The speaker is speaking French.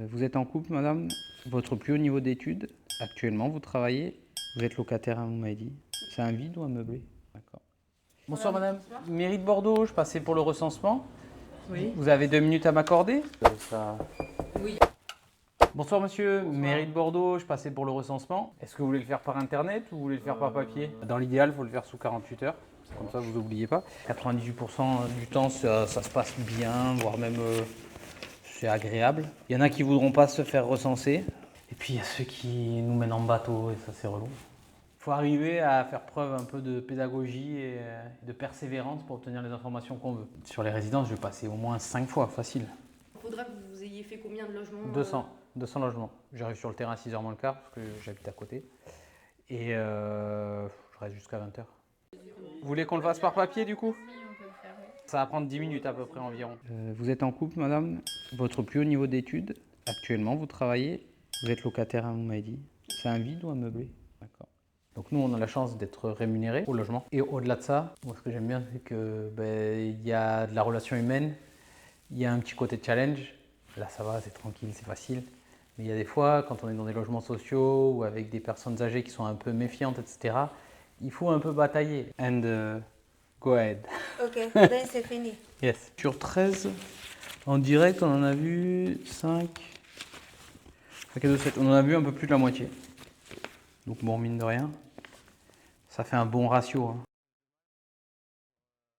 Vous êtes en couple, madame? Votre plus haut niveau d'études? Actuellement, vous travaillez? Vous êtes locataire, hein, vous m'avez dit. C'est un vide ou un meublé? D'accord. Bonsoir, madame. Mairie de Bordeaux, je passais pour le recensement. Oui. Vous avez 2 minutes à m'accorder? Oui. Bonsoir, monsieur. Mairie de Bordeaux, je passais pour le recensement. Est-ce que vous voulez le faire par internet ou vous voulez le faire par papier? Dans l'idéal, il faut le faire sous 48 heures. Comme ça, vous n'oubliez pas. 98% du temps, ça se passe bien, voire même c'est agréable. Il y en a qui voudront pas se faire recenser. Et puis il y a ceux qui nous mènent en bateau et ça c'est relou. Il faut arriver à faire preuve un peu de pédagogie et de persévérance pour obtenir les informations qu'on veut. Sur les résidences, je vais passer au moins 5 fois, facile. Il faudra que vous ayez fait combien de logements 200 logements. J'arrive sur le terrain à 6h moins le quart parce que j'habite à côté. Et je reste jusqu'à 20h. Vous voulez qu'on le fasse par papier du coup? Ça va prendre 10 minutes à peu près environ. Vous êtes en couple, madame? Votre plus haut niveau d'études? Actuellement, vous travaillez? Vous êtes locataire, hein, vous m'avez dit. C'est un vide ou un meublé? D'accord. Donc nous, on a la chance d'être rémunérés au logement. Et au-delà de ça, moi, ce que j'aime bien, c'est que il y a de la relation humaine, il y a un petit côté challenge. Là, ça va, c'est tranquille, c'est facile. Mais il y a des fois, quand on est dans des logements sociaux ou avec des personnes âgées qui sont un peu méfiantes, etc., il faut un peu batailler. Go ahead. Ok, then c'est fini. Yes. Sur 13, en direct, on en a vu 5. Paquet de 7. On en a vu un peu plus de la moitié. Donc bon, mine de rien, ça fait un bon ratio, hein.